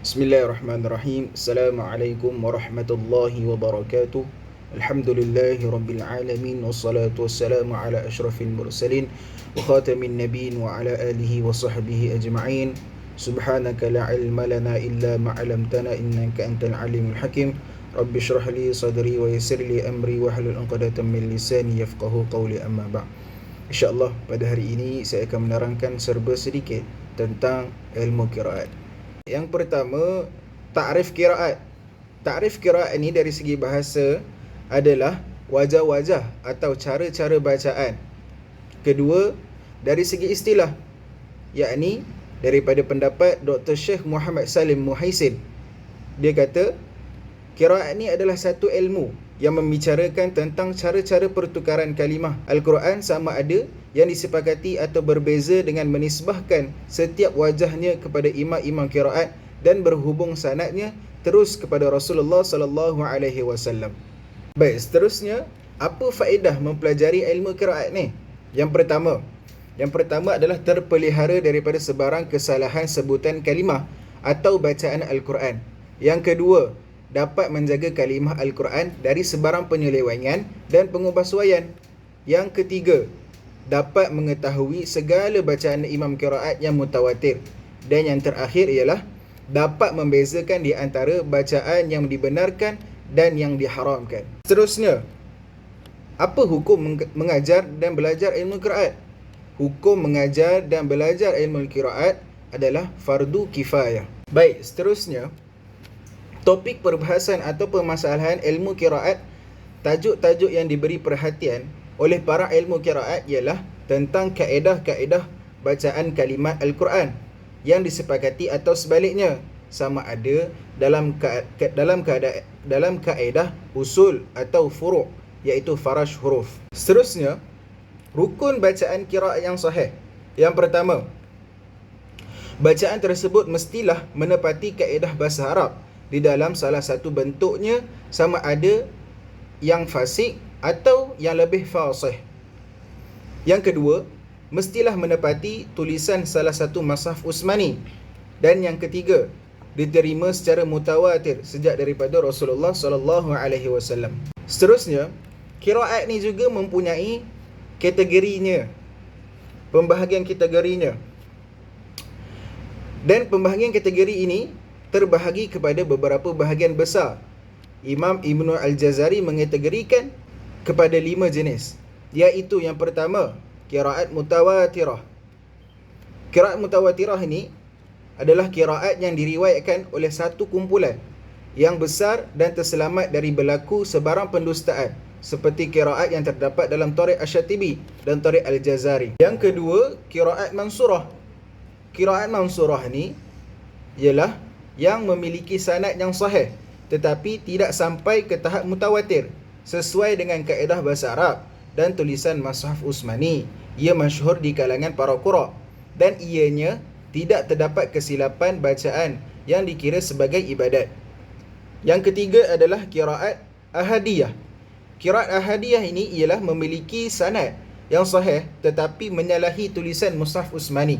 Bismillahirrahmanirrahim. Assalamualaikum warahmatullahi wabarakatuh. Alhamdulillahi rabbil alamin. Wassalatu wassalamu ala ashrafil mursalin wa khatamin nabiyyin wa ala alihi wa sahbihi ajma'in. Subhanaka la ilma lana illa ma 'allamtana innaka antal alimul hakim. Rabbi shrah li sadri wa yassir li amri wa hlul 'uqdatam min lisani yafqahu qawli, amma ba'd. InsyaAllah pada hari ini saya akan menerangkan serba sedikit tentang ilmu qiraat. Yang pertama, takrif qiraat. Takrif qiraat ini dari segi bahasa adalah wajah-wajah atau cara-cara bacaan. Kedua, dari segi istilah, yakni daripada pendapat Dr. Syekh Muhammad Salim Muhaisin. Dia kata, qiraat ini adalah satu ilmu yang membicarakan tentang cara-cara pertukaran kalimah Al-Quran sama ada yang disepakati atau berbeza dengan menisbahkan setiap wajahnya kepada imam-imam qiraat dan berhubung sanadnya terus kepada Rasulullah sallallahu alaihi wasallam. Baik, seterusnya, apa faedah mempelajari ilmu qiraat ni? Yang pertama adalah terpelihara daripada sebarang kesalahan sebutan kalimah atau bacaan Al-Quran. Yang kedua, dapat menjaga kalimah Al-Quran dari sebarang penyelewengan dan pengubahsuaian. Yang ketiga, dapat mengetahui segala bacaan imam qiraat yang mutawatir. Dan yang terakhir ialah dapat membezakan di antara bacaan yang dibenarkan dan yang diharamkan. Seterusnya, apa hukum mengajar dan belajar ilmu qiraat? Hukum mengajar dan belajar ilmu qiraat adalah fardu kifayah. Baik, seterusnya, topik perbahasan atau permasalahan ilmu qiraat, tajuk-tajuk yang diberi perhatian oleh para ilmu qiraat ialah tentang kaedah-kaedah bacaan kalimat Al-Quran yang disepakati atau sebaliknya, sama ada dalam kaedah usul atau furu', iaitu farash huruf. Seterusnya, rukun bacaan qiraat yang sahih. Yang pertama, bacaan tersebut mestilah menepati kaedah bahasa Arab di dalam salah satu bentuknya, sama ada yang fasih atau yang lebih fasih. Yang kedua, mestilah menepati tulisan salah satu mushaf Utsmani. Dan yang ketiga, diterima secara mutawatir sejak daripada Rasulullah sallallahu alaihi wasallam. Seterusnya, qiraat ni juga mempunyai kategorinya, pembahagian kategorinya. Dan pembahagian kategori ini terbahagi kepada beberapa bahagian besar. Imam Ibnu Al-Jazari mengategorikan kepada 5 jenis, iaitu yang pertama, qiraat mutawatirah. Qiraat mutawatirah ini adalah qiraat yang diriwayatkan oleh satu kumpulan yang besar dan terselamat dari berlaku sebarang pendustaan, seperti qiraat yang terdapat dalam Tariq Asy-Syatibi dan Tariq Al-Jazari. Yang kedua, qiraat mansurah. Qiraat mansurah ni ialah yang memiliki sanad yang sahih tetapi tidak sampai ke tahap mutawatir, sesuai dengan kaedah bahasa Arab dan tulisan mushaf Utsmani. Ia masyhur di kalangan para qura' dan ianya tidak terdapat kesilapan bacaan yang dikira sebagai ibadat. Yang ketiga adalah qiraat ahadiyah. Qiraat ahadiyah ini ialah memiliki sanad yang sahih tetapi menyalahi tulisan mushaf Utsmani,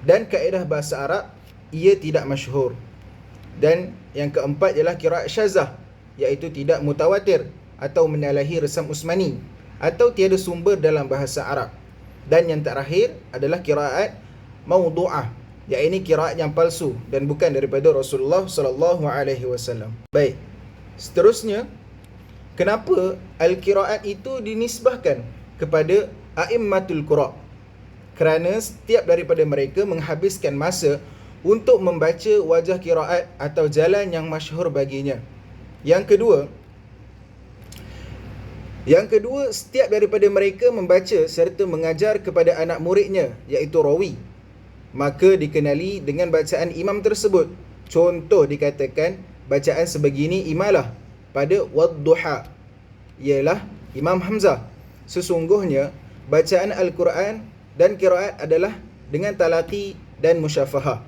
dan kaedah bahasa Arab ia tidak masyhur. Dan yang keempat ialah qiraat syazah, iaitu tidak mutawatir atau menyalahi resam Utsmani atau tiada sumber dalam bahasa Arab. Dan yang terakhir adalah qiraat maudu'ah, iaitu qiraat yang palsu dan bukan daripada Rasulullah sallallahu alaihi wasallam. Baik. Seterusnya, kenapa al-qiraat itu dinisbahkan kepada a'immatul qura'? Kerana setiap daripada mereka menghabiskan masa untuk membaca wajah qiraat atau jalan yang masyhur baginya. Yang kedua, setiap daripada mereka membaca serta mengajar kepada anak muridnya, iaitu rawi, maka dikenali dengan bacaan imam tersebut. Contoh dikatakan bacaan sebegini imalah pada wadduha, ialah Imam Hamzah. Sesungguhnya bacaan Al-Quran dan qiraat adalah dengan talaqi dan musyafahah,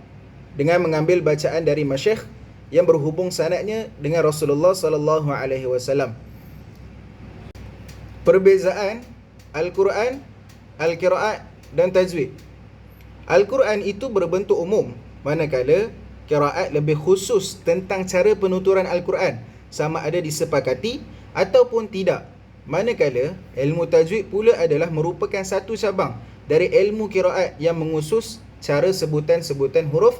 dengan mengambil bacaan dari masyayikh yang berhubung sanadnya dengan Rasulullah sallallahu alaihi wasallam. Perbezaan Al-Quran, Al-Qiraat dan Tajwid. Al-Quran itu berbentuk umum, manakala qiraat lebih khusus tentang cara penuturan Al-Quran, sama ada disepakati ataupun tidak. Manakala ilmu tajwid pula adalah merupakan satu cabang dari ilmu qiraat yang mengusus cara sebutan-sebutan huruf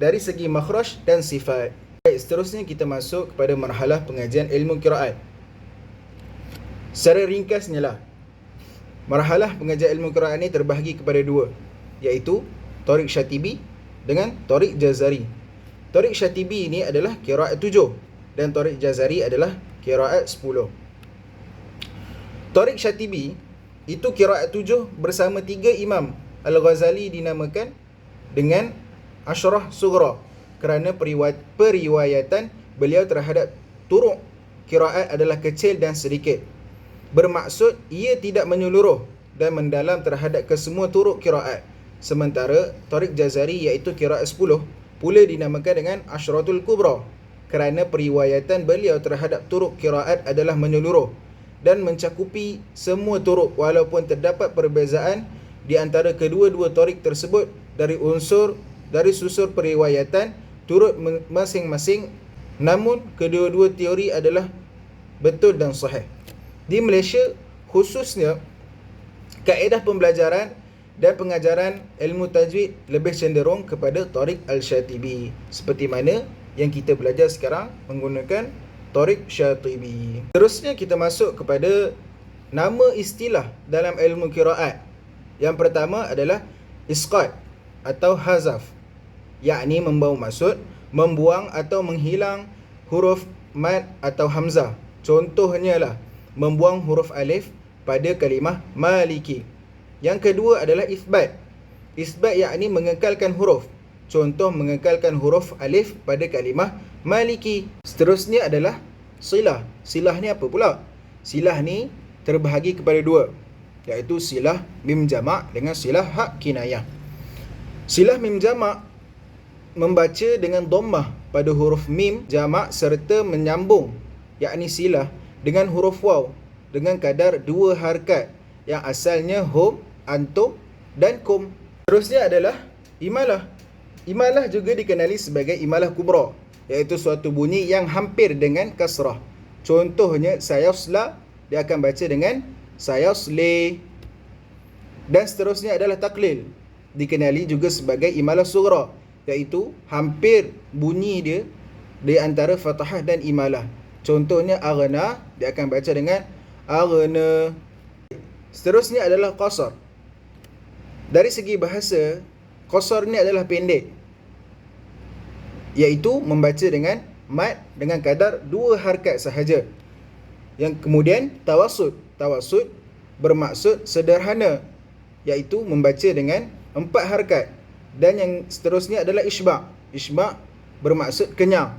dari segi makhraj dan sifat. Baik, seterusnya kita masuk kepada marhalah pengajian ilmu qiraat. Secara ringkasnya lah, marhalah pengajian ilmu qiraat ini terbahagi kepada dua, iaitu Thariq Syatibi dengan Thariq Jazari. Thariq Syatibi ini adalah qiraat 7 dan Thariq Jazari adalah qiraat 10. Thariq Syatibi itu qiraat 7 bersama 3 imam. Al-Ghazali dinamakan dengan Ashrah Sughra kerana periwayatan beliau terhadap turuk qiraat adalah kecil dan sedikit. Bermaksud ia tidak menyeluruh dan mendalam terhadap kesemua turuk qiraat. Sementara Thariq Jazari iaitu qiraat 10 pula dinamakan dengan Ashratul Kubra kerana periwayatan beliau terhadap turuk qiraat adalah menyeluruh dan mencakupi semua turuk walaupun terdapat perbezaan di antara kedua-dua thariq tersebut dari susur periwayatan turut masing-masing, namun kedua-dua teori adalah betul dan sahih. Di Malaysia khususnya, kaedah pembelajaran dan pengajaran ilmu tajwid lebih cenderung kepada Thariq Al-Syatibi, seperti mana yang kita belajar sekarang menggunakan Thariq Syatibi. Terusnya kita masuk kepada nama istilah dalam ilmu qiraat. Yang pertama adalah isqat atau hazaf, yakni membawa maksud membuang atau menghilang huruf mad atau hamzah. Contohnya lah membuang huruf alif pada kalimah maliki. Yang kedua adalah isbat. Isbat yakni mengekalkan huruf. Contoh mengekalkan huruf alif pada kalimah maliki. Seterusnya adalah silah. Silah ni apa pula? Silah ni terbahagi kepada dua, iaitu silah mim jamak dengan silah hak kinayah. Silah mim jamak membaca dengan dhammah pada huruf mim jamak serta menyambung, yakni silah dengan huruf waw dengan kadar 2 harakat yang asalnya hum, antum dan kum. Terusnya adalah imalah. Imalah juga dikenali sebagai imalah kubra, iaitu suatu bunyi yang hampir dengan kasrah. Contohnya sayasla, dia akan baca dengan sayasli. Dan seterusnya adalah taklil, dikenali juga sebagai imalah sughra, iaitu hampir bunyi dia di antara fathah dan imalah. Contohnya aghna, dia akan baca dengan aghna. Seterusnya adalah qasar. Dari segi bahasa, qasar ni adalah pendek, iaitu membaca dengan mad dengan kadar 2 harakat sahaja. Yang kemudian tawassut. Tawassut bermaksud sederhana, iaitu membaca dengan 4 harakat. Dan yang seterusnya adalah isba'. Isba' bermaksud kenyang,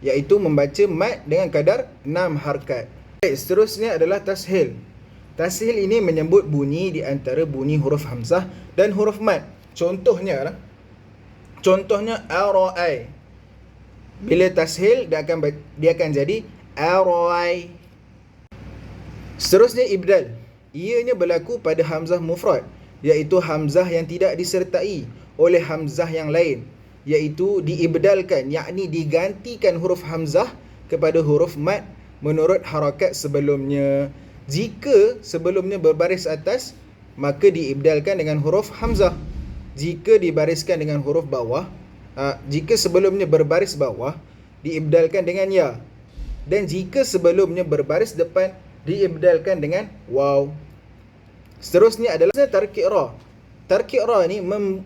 iaitu membaca mad dengan kadar 6 harakat. Seterusnya adalah tashil. Tashil ini menyebut bunyi di antara bunyi huruf hamzah dan huruf mad. Contohnya arai. Bila tashil dia akan jadi arai. Seterusnya ibdal. Ianya berlaku pada hamzah mufrad, iaitu hamzah yang tidak disertai oleh hamzah yang lain, iaitu diibdalkan, yakni digantikan huruf hamzah kepada huruf mad menurut harakat sebelumnya. Jika sebelumnya berbaris atas, maka diibdalkan dengan huruf hamzah. Jika dibariskan dengan huruf bawah, jika sebelumnya berbaris bawah, diibdalkan dengan ya. Dan jika sebelumnya berbaris depan, diibdalkan dengan waw. Seterusnya adalah tarkik ra. Tarkik ra ni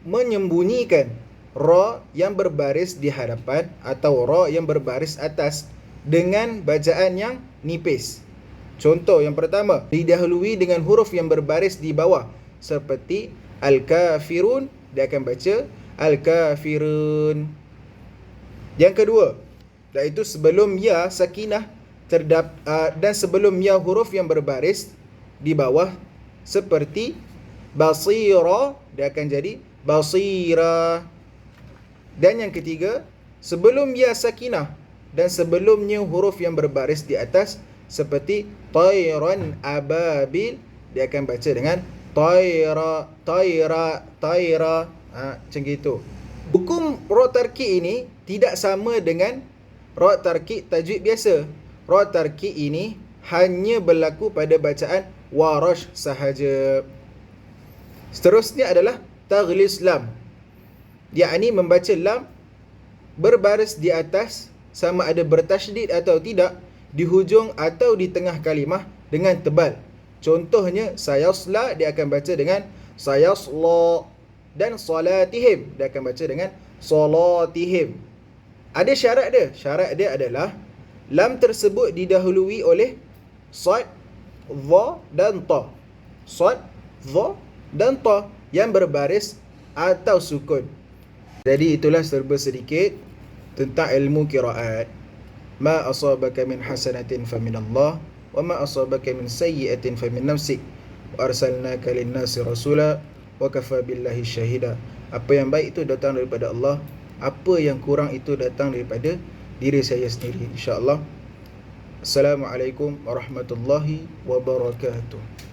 menyembunyikan ra yang berbaris di hadapan atau ra yang berbaris atas dengan bacaan yang nipis. Contoh yang pertama, didahului dengan huruf yang berbaris di bawah, seperti al-kafirun, dia akan baca al-kafirun. Yang kedua, iaitu sebelum ya sakinah dan sebelum ya huruf yang berbaris di bawah, seperti basira, dia akan jadi basira. Dan yang ketiga, sebelum ya sakinah dan sebelumnya huruf yang berbaris di atas, seperti tayran ababil, dia akan baca dengan tayra. Macam gitu. Hukum ra' tarkik ini tidak sama dengan ra' tarkik tajwid biasa. Ra' tarkik ini hanya berlaku pada bacaan Warash sahaja. Seterusnya adalah taghlis lam, yakni membaca lam berbaris di atas sama ada bertasydid atau tidak di hujung atau di tengah kalimah dengan tebal. Contohnya sayasla dia akan baca dengan sayasla, dan salatihim dia akan baca dengan salatihim. Ada syarat dia. Syarat dia adalah lam tersebut didahului oleh sad, dha dan ta. Sad, dha dan ta yang berbaris atau sukun. Jadi itulah serba sedikit tentang ilmu qiraat. Ma asabaka min hasanatin faminallah wa ma asabaka min sayyi'atin famin nafsik wa arsalnaka lin-nasi rasula wa kafa billahi syahida. Apa yang baik itu datang daripada Allah, apa yang kurang itu datang daripada diri saya sendiri, insya-Allah. Assalamualaikum warahmatullahi wabarakatuh.